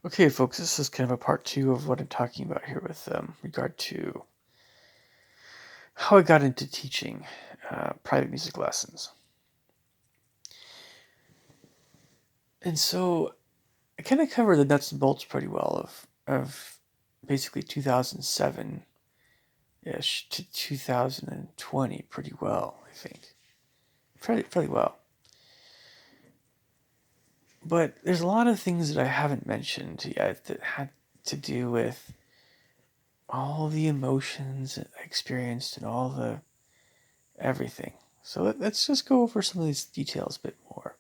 Okay, folks, this is kind of a part two of what I'm talking about here with regard to how I got into teaching private music lessons. And so I kind of cover the nuts and bolts pretty well of basically 2007-ish to 2020 pretty well, I think. Fairly well. But there's a lot of things that I haven't mentioned yet that had to do with all the emotions I experienced and all the everything. So let's just go over some of these details a bit more.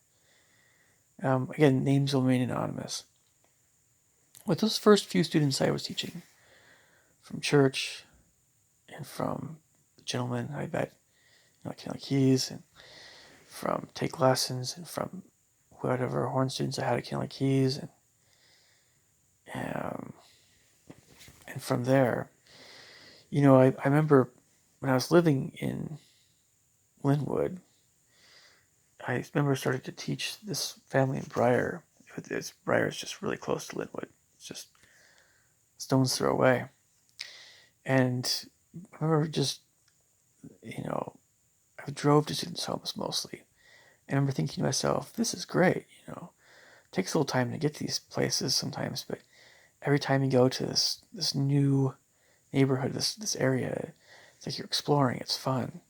Again, names will remain anonymous. With those first few students I was teaching from church and from the gentlemen I met, Kenny Keys, and from take lessons, and from whatever horn students I had at Kenny Keys, um, and from there, I remember when I was living in Linwood, I remember starting to teach this family in Briar. Briar is just really close to Linwood. It's just stone's throw away. And I remember just, I drove to students' homes mostly. And I remember thinking to myself, this is great, It takes a little time to get to these places sometimes, but every time you go to this new neighborhood, this area, it's like you're exploring, it's fun.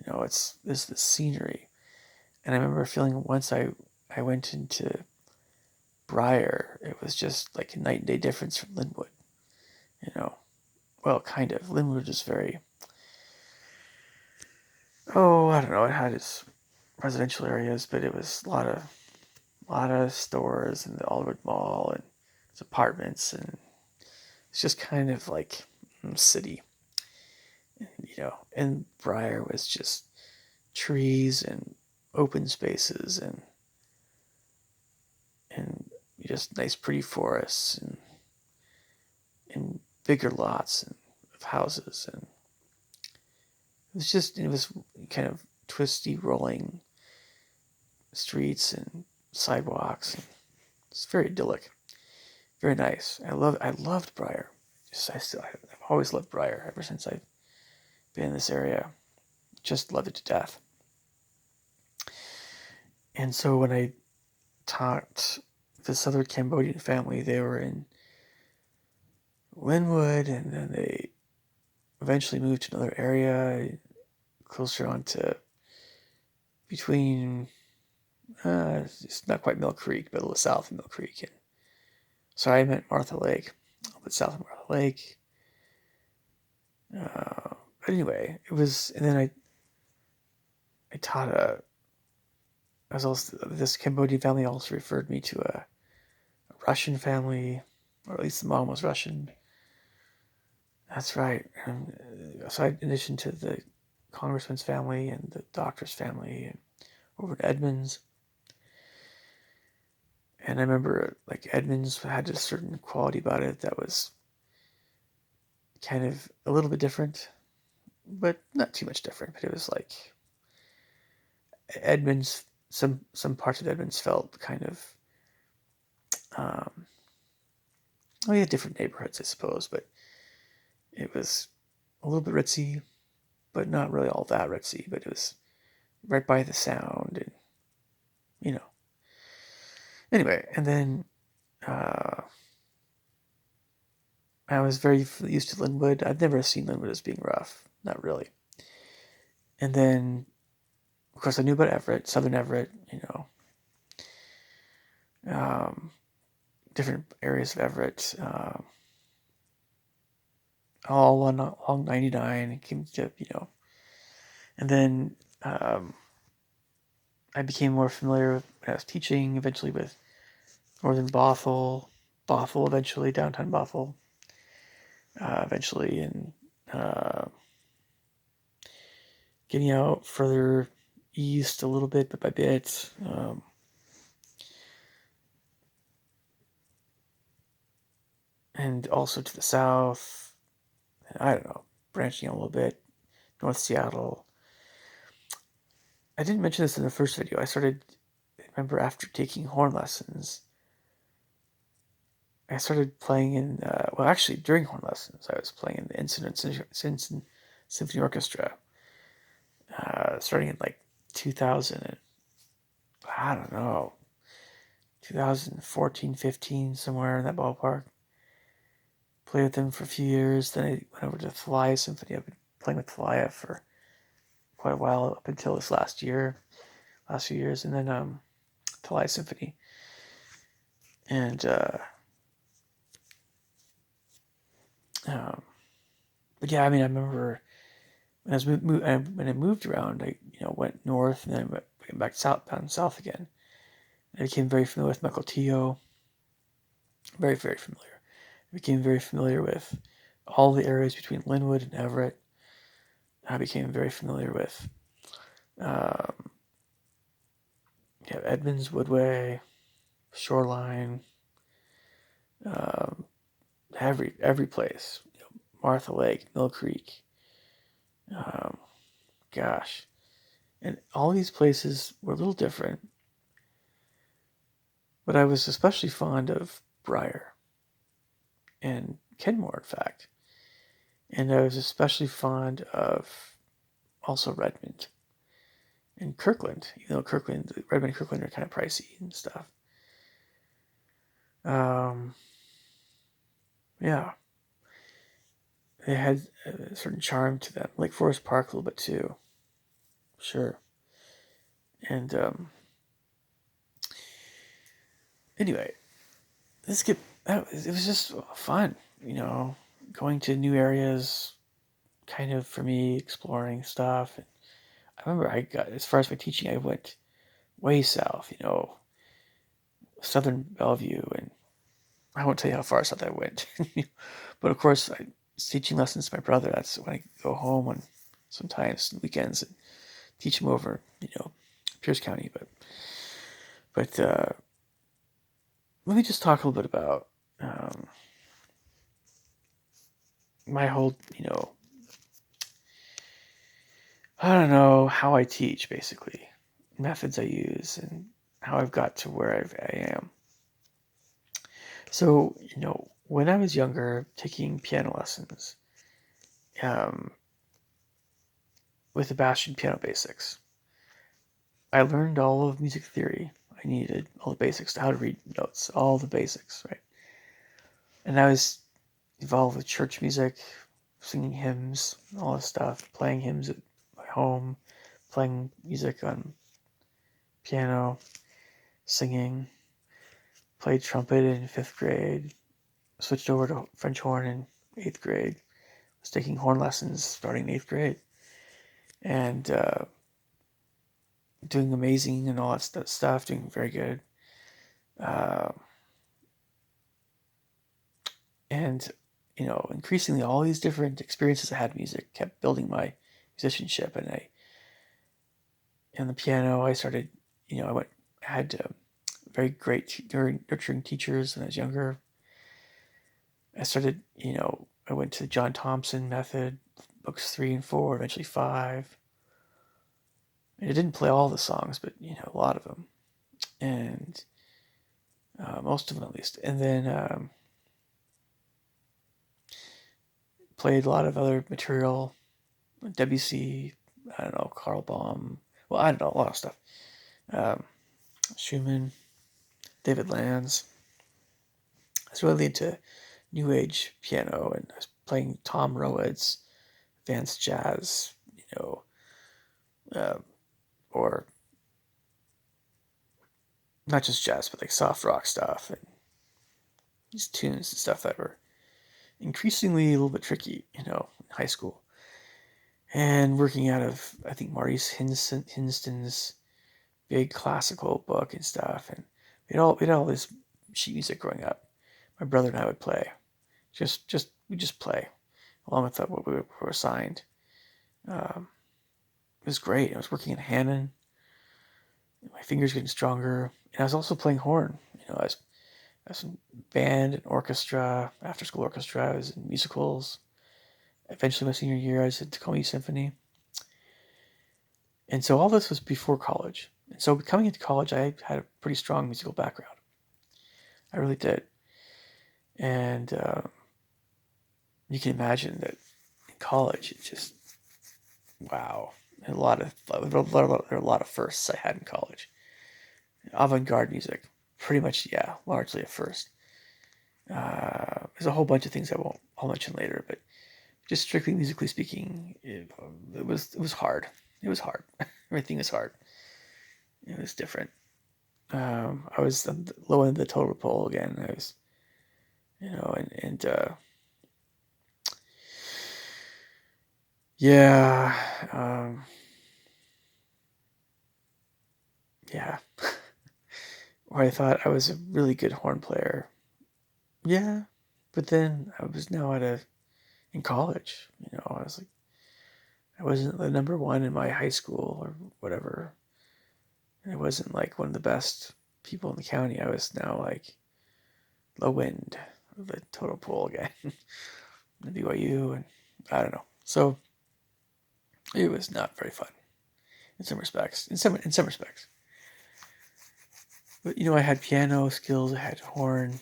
It's this scenery. And I remember feeling once I went into Briar, it was just like a night and day difference from Linwood, you know. Well, kind of. Linwood is very, I don't know, it had its residential areas, but it was a lot of stores and the Alderwood Mall and its apartments, and it's just kind of like city, and Briar was just trees and open spaces and just nice pretty forests and bigger lots and of houses, and it was kind of twisty rolling streets and sidewalks. And it's very idyllic, very nice. I loved Briar. I've always loved Briar ever since I've been in this area. Just loved it to death. And so when I taught this other Cambodian family, they were in Linwood, and then they eventually moved to another area closer on to between it's not quite Mill Creek, but a little south of Mill Creek. And sorry, I meant Martha Lake, a little bit south of Martha Lake. But anyway, it was, and then I taught as also this Cambodian family also referred me to a Russian family, or at least the mom was Russian. That's right. So in addition to the congressman's family and the doctor's family, and over in Edmonds. And I remember like Edmonds had a certain quality about it that was kind of a little bit different, but not too much different. But it was like Edmonds. Some parts of Edmonds felt kind of um, well, yeah, different neighborhoods, I suppose, but it was a little bit ritzy, but not really all that ritzy. But it was right by the sound, and you know. Anyway, and then I was very used to Linwood. I've never seen Linwood as being rough, not really. And then, of course, I knew about Everett, Southern Everett, um, different areas of Everett, all along 99. It came to, and then I became more familiar when I was teaching, eventually with Northern Bothell eventually, downtown Bothell, eventually, and uh, getting out further east a little bit, bit by bit. And also to the south, I don't know, branching out a little bit, North Seattle. I didn't mention this in the first video. I remember after taking horn lessons, I started playing in, well, actually, during horn lessons, I was playing in the Incident Symphony Orchestra, starting in like 2000, and, I don't know, 2014, 15, somewhere in that ballpark. Played with them for a few years. Then I went over to the Thalia Symphony. I've been playing with Thalia for quite a while, up until this last few years, and then Thalia Symphony. And but yeah, I mean, I remember when when I moved around, I went north and then came back down south again. I became very familiar with Mukilteo, very very familiar. I became very familiar with all the areas between Linwood and Everett. I became very familiar with um, Edmonds, Woodway, Shoreline, um, every place. Martha Lake, Mill Creek. Um, gosh, and all these places were a little different, but I was especially fond of Briar and Kenmore, in fact. And I was especially fond of also Redmond and Kirkland, even though Redmond and Kirkland are kind of pricey and stuff. Um, yeah, they had a certain charm to them. Lake Forest Park a little bit too, sure. And anyway, it was just fun, going to new areas, kind of for me exploring stuff. And I remember I got as far as my teaching, I went way south, southern Bellevue, and I won't tell you how far south I went. But of course, I was teaching lessons to my brother. That's when I go home on sometimes weekends and teach him over, Pierce County. But let me just talk a little bit about my whole, I don't know, how I teach, basically, methods I use, and how I've got to where I am. So, when I was younger, taking piano lessons, um, with the Bastian Piano Basics, I learned all of music theory. I needed all the basics, how to read notes, all the basics, right? And I was involved with church music, singing hymns, all this stuff, playing hymns at my home, playing music on piano, singing, played trumpet in 5th grade, switched over to French horn in 8th grade, was taking horn lessons starting in 8th grade, and doing amazing and all that stuff, doing very good. Uh, and, increasingly all these different experiences I had in music kept building my musicianship. And the piano, I started, I had very great, very nurturing teachers when I was younger. I started, I went to the John Thompson method, books 3 and 4, eventually 5. And I didn't play all the songs, but, a lot of them. And most of them at least. And then played a lot of other material, Debussy, I don't know, Carl Baum. Well, I don't know, a lot of stuff. Um, Schumann, David Lanz. I was really into new age piano, and I was playing Tom Rowad's advanced jazz, uh, or not just jazz, but like soft rock stuff, and these tunes and stuff that were increasingly a little bit tricky, in high school. And working out of, I think, Maurice Hinston's big classical book and stuff. And we had all this sheet music growing up. My brother and I would play. We just play along with what we were assigned. It was great. I was working in Hammond. My fingers getting stronger. And I was also playing horn. I was in band and orchestra, after school orchestra. I was in musicals. Eventually, my senior year, I was at Tacoma Symphony. And so all this was before college. And so coming into college, I had a pretty strong musical background. I really did. And you can imagine that in college, it's just wow. There are a lot of firsts I had in college. Avant-garde music, pretty much, yeah, largely a first. There's a whole bunch of things I'll mention later, but just strictly musically speaking, it was hard. It was hard. Everything was hard. It was different. I was on the low end of the total pole again. I was, and yeah, yeah. Where I thought I was a really good horn player. Yeah, but then I was now in college. I was like, I wasn't the number one in my high school or whatever. And I wasn't like one of the best people in the county. I was now like low end of the total pool again. The BYU, and I don't know. So it was not very fun in some respects. In some respects. But I had piano skills, I had horn,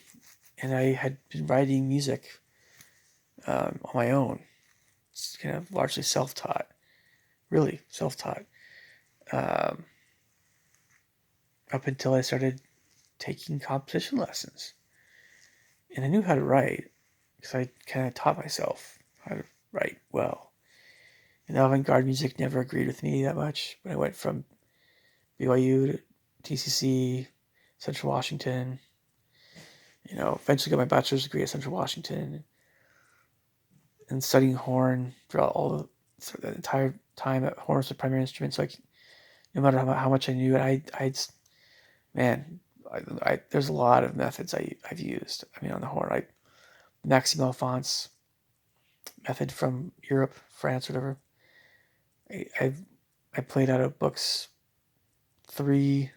and I had been writing music on my own. It's kind of largely self-taught, really self-taught, um, up until I started taking composition lessons. And I knew how to write because I kind of taught myself how to write well. And avant-garde music never agreed with me that much. When I went from BYU to TCC, Central Washington, eventually got my bachelor's degree at Central Washington, and studying horn throughout the entire time. Horn was the primary instrument, so no matter how much I knew it, I just, man, there's a lot of methods I've used. I mean, on the horn, Maxime Alphonse method from Europe, France, whatever. I I played out of books 3,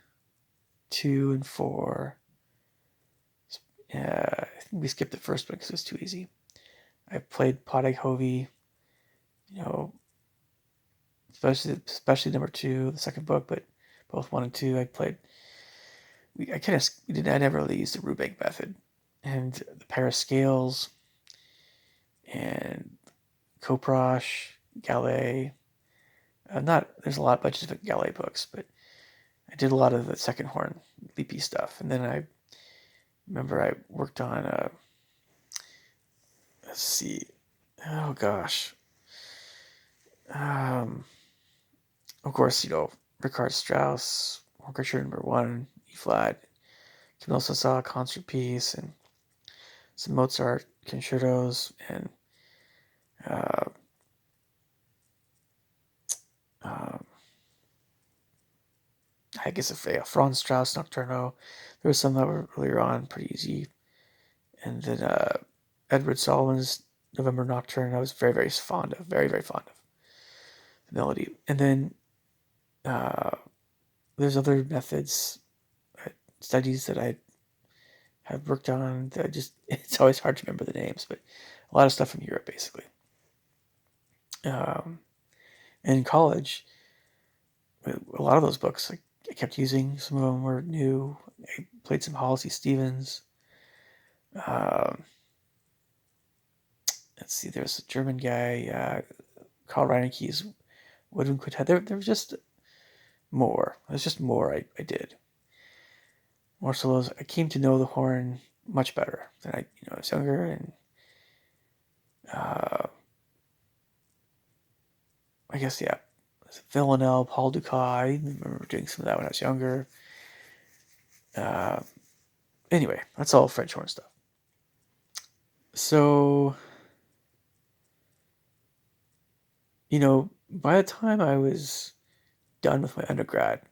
2, and 4. I think we skipped the first one because it was too easy. I played Padeg Hovey, you know, especially number 2, the second book, but both 1 and 2 I played. I never really used the Rubank method, and the Paris scales, and Koprosh, Gallet. There's a bunch of different Gallet books, but I did a lot of the second horn leapy stuff, and then I remember I worked on let's see, oh gosh, um, of course Richard Strauss, Orchestra Number 1, E flat. You can also saw a concert piece and some Mozart concertos and uh, um, I guess a Franz Strauss Nocturno. There was some that were earlier on pretty easy, and then Edward Solomon's November Nocturne. I was very very fond of, very very fond of the melody. And then uh, there's other methods, studies that I have worked on that it's always hard to remember the names, but a lot of stuff from Europe basically. And in college, a lot of those books I kept using. Some of them were new. I played some Halsey Stevens. Um, let's see, there's a German guy, Carl Reineke's Woodwind Quintet. There was just more. There's just more I did. More solos. I came to know the horn much better than I was younger, and uh, I guess, yeah, Villanelle, Paul Dukas. I remember doing some of that when I was younger. Uh, anyway, that's all French horn stuff. So, by the time I was done with my undergrad,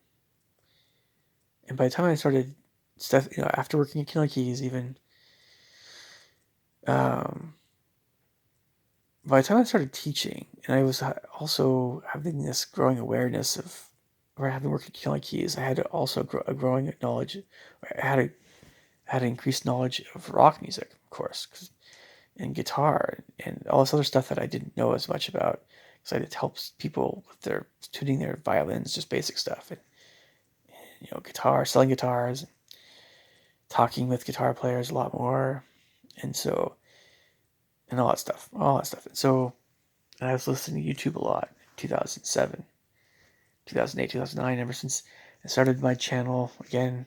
and by the time I started stuff, after working at Killer Keys, even, um, by the time I started teaching, and I was also having this growing awareness of, or having worked at Killer Keys, I had also a growing knowledge. I had increased knowledge of rock music, of course, and guitar and all this other stuff that I didn't know as much about, because it helps people with their tuning their violins, just basic stuff, and guitar, selling guitars, talking with guitar players a lot more, and so and all that stuff. And so I was listening to YouTube a lot, 2007, 2008, 2009. Ever since I started my channel again,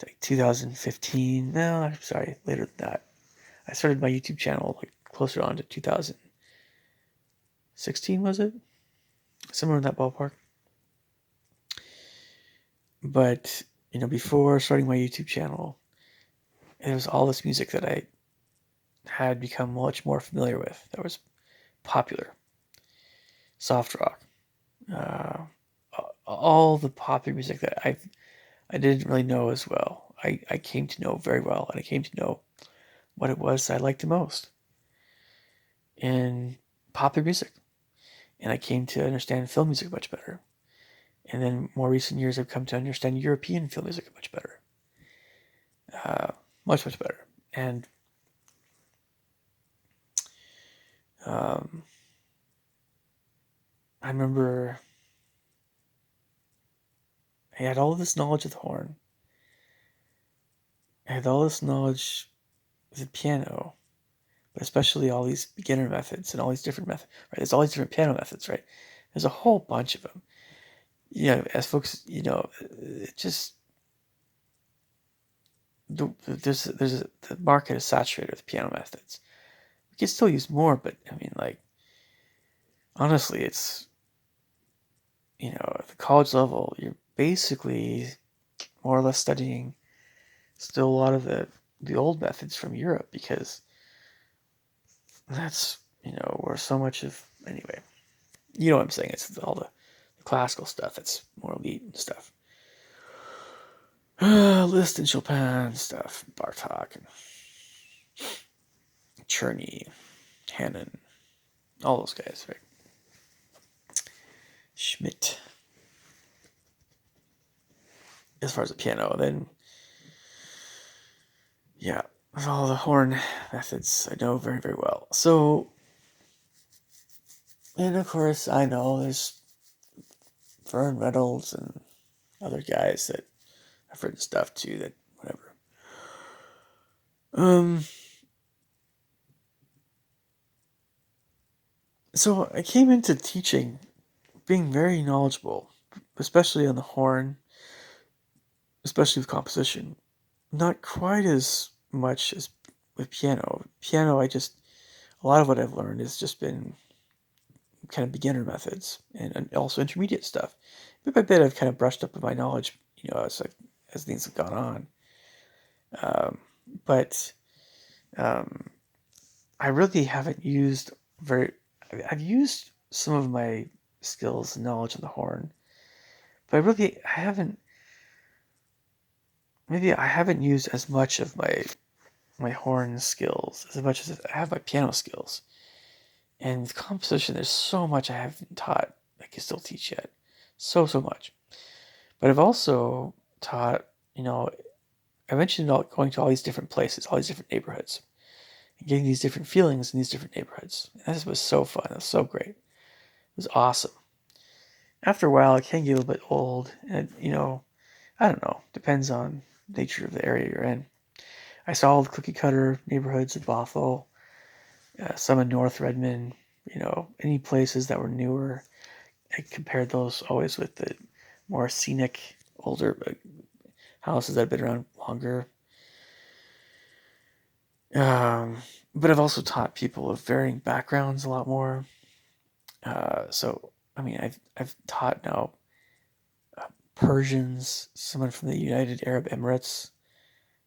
like 2015. No, I'm sorry, later than that. I started my YouTube channel like closer on to 2016, was it? Somewhere in that ballpark. But, before starting my YouTube channel, there was all this music that I had become much more familiar with that was popular. Soft rock. Uh, all the popular music that I didn't really know as well. I came to know very well, and I came to know what it was I liked the most in popular music. And I came to understand film music much better. And then more recent years, I've come to understand European film music much better. Much, much better. And um, I remember I had all this knowledge of the horn. I had all this knowledge of the piano, but especially all these beginner methods and all these different methods. Right? There's all these different piano methods, right? There's a whole bunch of them. As folks, it just the market is saturated with piano methods. We can still use more, but I mean, like, honestly, it's at the college level, you're basically more or less studying still a lot of the old methods from Europe, because that's where so much of, anyway, you know what I'm saying. It's all the classical stuff that's more elite and stuff. Liszt and Chopin stuff, Bartok and Czerny, Hanon, all those guys, right? Schmidt. As far as the piano, then yeah, with all the horn methods, I know very, very well. So, and of course, I know there's Vern Reynolds and other guys that I've written stuff to that, whatever. So I came into teaching being very knowledgeable, especially on the horn, especially with composition. Not quite as much as with piano. Piano, a lot of what I've learned has just been kind of beginner methods and also intermediate stuff. Bit by bit, I've kind of brushed up with my knowledge, as things have gone on. But I really haven't used I've used some of my skills and knowledge on the horn, but I haven't. Maybe I haven't used as much of my horn skills as much as I have my piano skills. And with composition, there's so much I haven't taught. I can still teach yet, so much. But I've also taught. I mentioned going to all these different places, all these different neighborhoods, and getting these different feelings in these different neighborhoods. And this was so fun. It was so great. It was awesome. After a while, it can get a little bit old, and I don't know. Depends on the nature of the area you're in. I saw all the cookie cutter neighborhoods of Bothell, some in North Redmond. Any places that were newer. I compared those always with the more scenic, older houses that have been around longer. But I've also taught people of varying backgrounds a lot more. So I mean, I've taught now Persians, someone from the United Arab Emirates.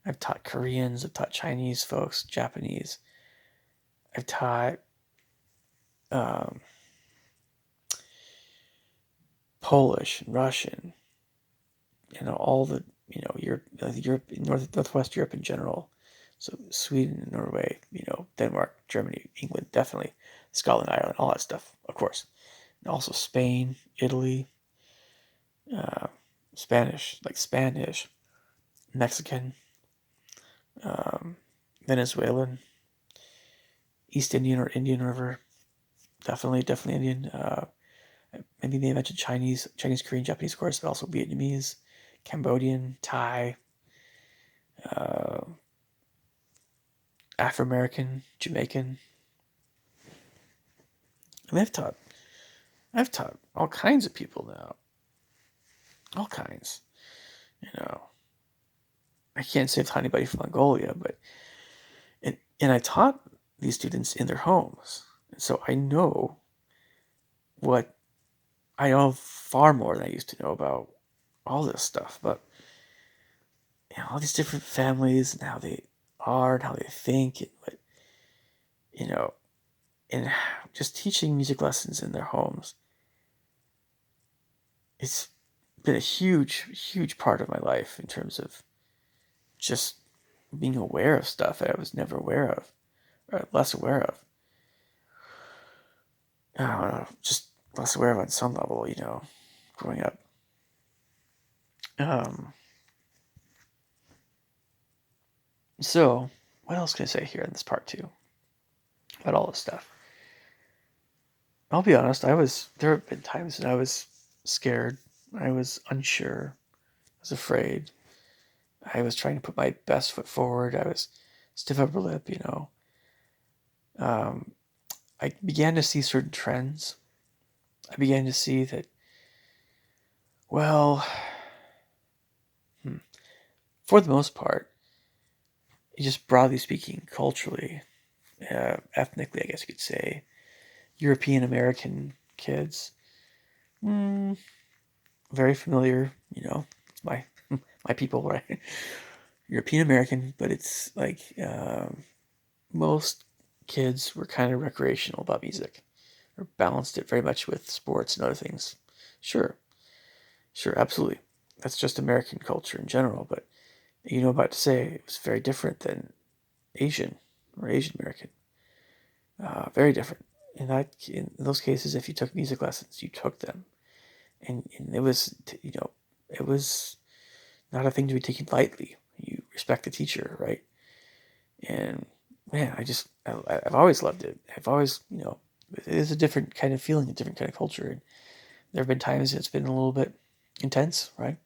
I've taught Koreans. I've taught Chinese folks, Japanese. I've taught um, Polish and Russian. All the Europe, Northwest Europe in general. So Sweden, Norway, Denmark, Germany, England, definitely, Scotland, Ireland, all that stuff, of course. And also Spain, Italy, uh, Spanish, Mexican, um, Venezuelan, East Indian or Indian River, definitely Indian. Maybe they mentioned Chinese, Korean, Japanese, of course, but also Vietnamese, Cambodian, Thai, uh, Afro-American, Jamaican. I mean, I've taught all kinds of people now. All kinds. You know, I can't say I've taught anybody from Mongolia, but and I taught these students in their homes, and so what I know far more than I used to know about all this stuff. But all these different families and how they are and how they think, and what you know, and just teaching music lessons in their homes. It's been a huge, huge part of my life in terms of just being aware of stuff that I was never aware of, or less aware of. I don't know, just less aware of on some level, growing up. Um, so, what else can I say here in this part two about all this stuff? I'll be honest, there have been times when I was scared, I was unsure, I was afraid, I was trying to put my best foot forward, I was stiff upper lip. Um, I began to see certain trends. I began to see that, well, for the most part, just broadly speaking, culturally, ethnically, I guess you could say, European American kids, mm, very familiar, my my people, right? European American, but it's like most kids were kind of recreational about music, or balanced it very much with sports and other things. Sure, sure, absolutely. That's just American culture in general, but about to say it was very different than Asian or Asian American. Very different. In those cases, if you took music lessons, you took them, and it was it was not a thing to be taken lightly. You respect the teacher, right? And man, I've always loved it. I've always it is a different kind of feeling, a different kind of culture. And there have been times it's been a little bit intense, right?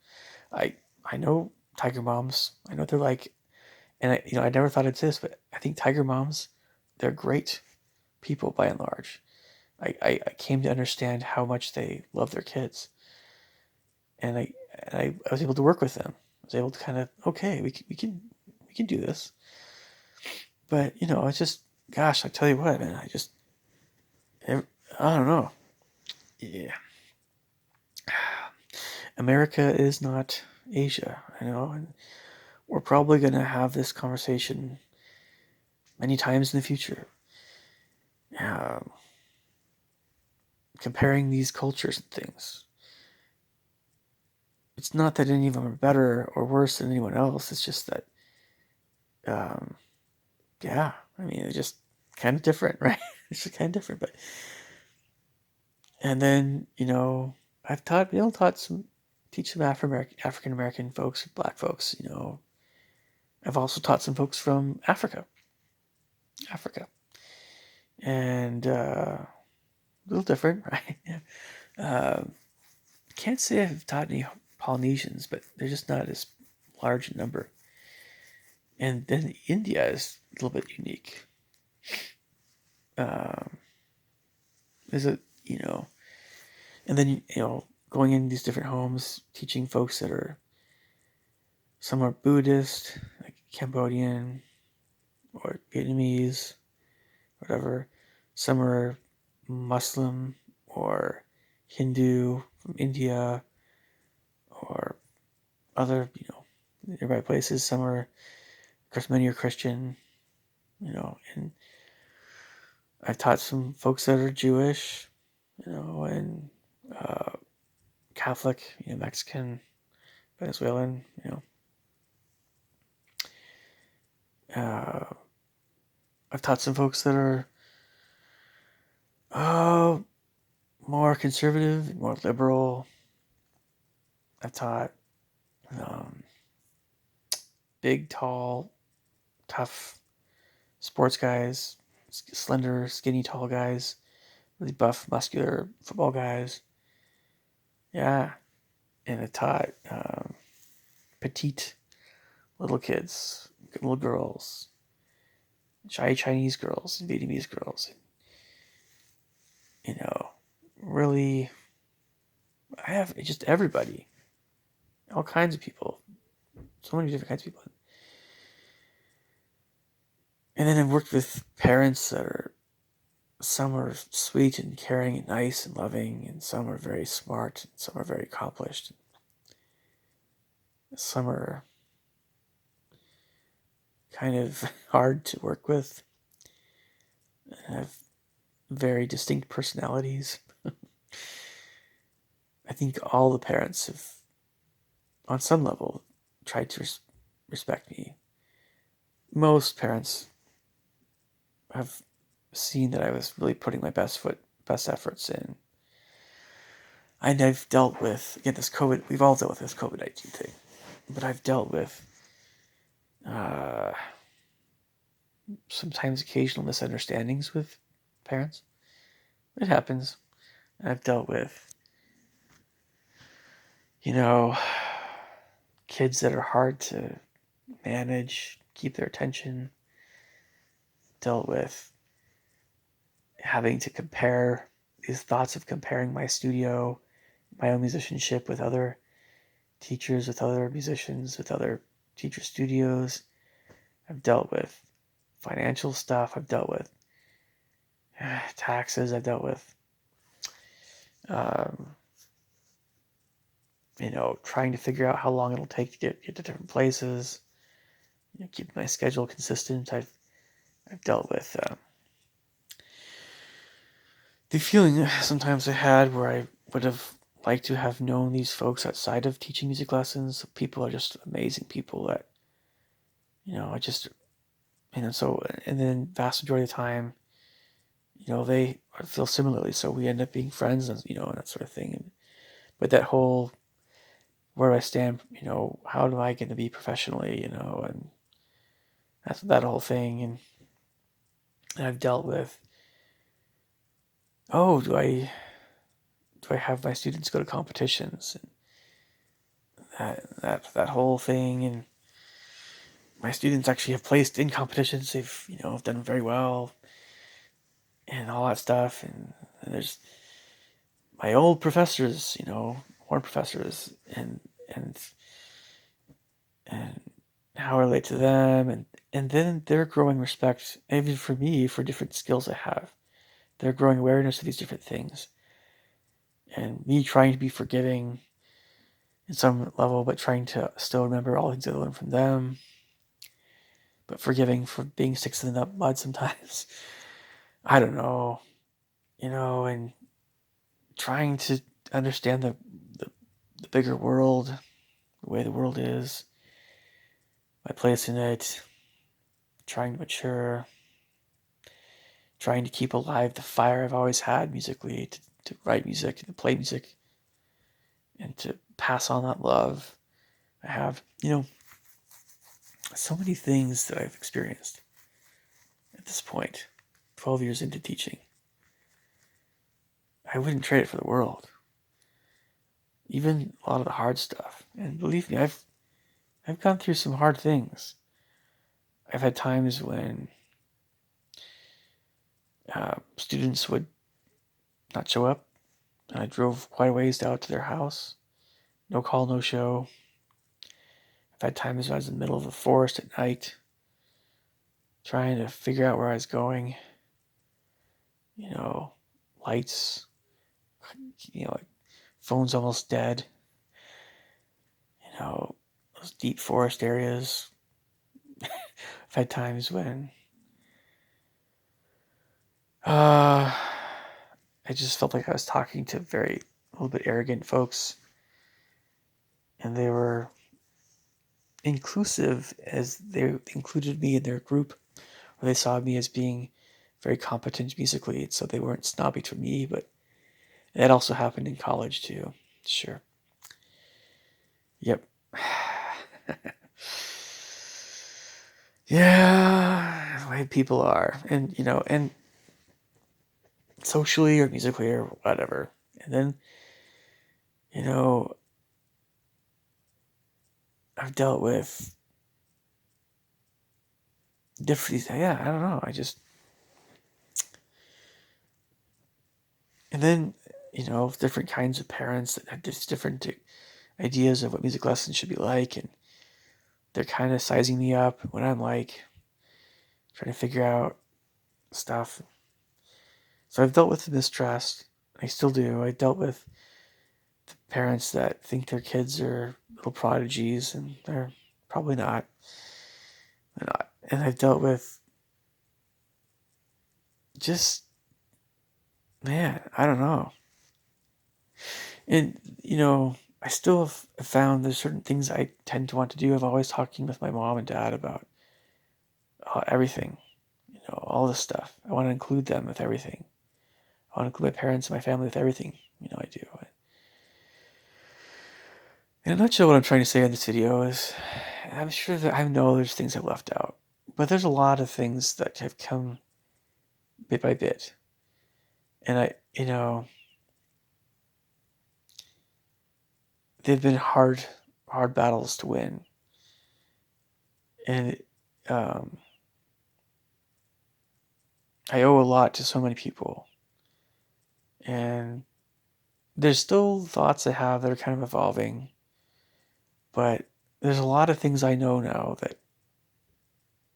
I I know Tiger Moms. I know what they're like, and I never thought it's this, but I think Tiger Moms, they're great people by and large. I came to understand how much they love their kids, and I was able to work with them. I was able to kind of, okay, we can do this. But it's just, gosh, I tell you what, man, I don't know. Yeah, America is not Asia, and we're probably gonna have this conversation many times in the future. Um, Comparing these cultures and things. It's not that any of them are better or worse than anyone else. It's just that, um, yeah, I mean, it's just kind of different, right? It's just kind of different. But and then I've teach some African American folks, Black folks. I've also taught some folks from Africa, and a little different, right? Yeah. Can't say I've taught any Polynesians, but they're just not as large in number. And then India is a little bit unique. Um, is it and then going in these different homes, teaching folks that are some are Buddhist, like Cambodian or Vietnamese, whatever. Some are Muslim or Hindu from India or other nearby places. Some are, of course, many are Christian, and I've taught some folks that are Jewish, and uh, Catholic, Mexican, Venezuelan, Uh, I've taught some folks that are uh, more conservative, more liberal. I've taught um, big, tall, tough sports guys, slender, skinny, tall guys, really buff, muscular football guys. Yeah, and I taught petite little kids, little girls, shy Chinese girls and Vietnamese girls. You know, really, I have just everybody, all kinds of people, so many different kinds of people. And then I've worked with parents that are, some are sweet and caring and nice and loving, and some are very smart, and some are very accomplished. Some are kind of hard to work with and have very distinct personalities. I think all the parents have, on some level, tried to respect me. Most parents have seen that I was really putting my best efforts in. And I've dealt with, again, this COVID, we've all dealt with this COVID-19 thing, but I've dealt with uh, sometimes occasional misunderstandings with parents. It happens. And I've dealt with, you know, kids that are hard to manage, keep their attention. Dealt with having to compare, these thoughts of comparing my studio, my own musicianship with other teachers, with other musicians, with other teacher studios. I've dealt with financial stuff. I've dealt with taxes. I've dealt with, um, trying to figure out how long it'll take to get to different places. Keep my schedule consistent. I've dealt with the feeling sometimes I had where I would have liked to have known these folks outside of teaching music lessons. People are just amazing people that, I just, so, and then vast majority of the time, they feel similarly. So we end up being friends and, and that sort of thing. But that whole, where do I stand, how do I get to be professionally, and that's that whole thing. And I've dealt with, oh, do I have my students go to competitions, and that whole thing. And my students actually have placed in competitions. They've, done very well and all that stuff. And there's my old professors, more professors, and and how I relate to them, and then their growing respect, even for me, for different skills I have. Their growing awareness of these different things. And me trying to be forgiving in some level, but trying to still remember all the things I learned from them. But forgiving for being sticks in the mud sometimes. I don't know, and trying to understand the bigger world, the way the world is, my place in it, trying to mature, trying to keep alive the fire I've always had musically, to write music, to play music, and to pass on that love I have. So many things that I've experienced at this point, 12 years into teaching. I wouldn't trade it for the world. Even a lot of the hard stuff. And believe me, I've gone through some hard things. I've had times when students would not show up, and I drove quite a ways out to their house. No call, no show. I've had times when I was in the middle of the forest at night, trying to figure out where I was going. Lights, like phone's almost dead. Those deep forest areas. I've had times when I just felt like I was talking to a little bit arrogant folks, and they were inclusive as they included me in their group, or they saw me as being very competent musically, so they weren't snobby to me. But that also happened in college too. Sure. Yep. Yeah, the way people are, and socially or musically or whatever. And then, you know, I've dealt with different. Yeah, I don't know. And then, different kinds of parents that have just different ideas of what music lessons should be like, and they're kind of sizing me up when I'm like trying to figure out stuff. So I've dealt with the mistrust. I still do. I dealt with the parents that think their kids are little prodigies, and they're probably not. They're not. And I've dealt with just, man, I don't know. And, I still have found there's certain things I tend to want to do. I'm always talking with my mom and dad about everything, all this stuff. I want to include them with everything. I want to include my parents and my family with everything, I do. In a nutshell, what I'm trying to say in this video is I'm sure that I know there's things I've left out, but there's a lot of things that have come bit by bit. And they've been hard battles to win. And um, I owe a lot to so many people. And there's still thoughts I have that are kind of evolving, but there's a lot of things I know now that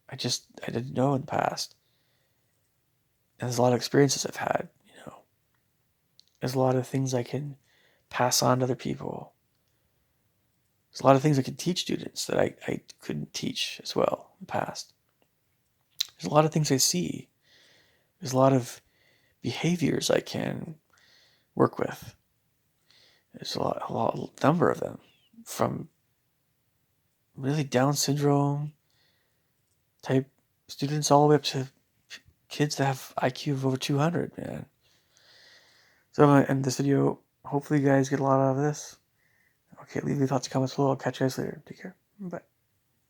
I didn't know in the past. And there's a lot of experiences I've had, There's a lot of things I can pass on to other people. There's a lot of things I can teach students that I couldn't teach as well in the past. There's a lot of things I see. There's a lot of behaviors I can work with. There's a number of them, from really Down syndrome type students all the way up to kids that have IQ of over 200, man. So I'm going to end this video. Hopefully you guys get a lot out of this. Okay, leave your thoughts and comments below. I'll catch you guys later. Take care. Bye.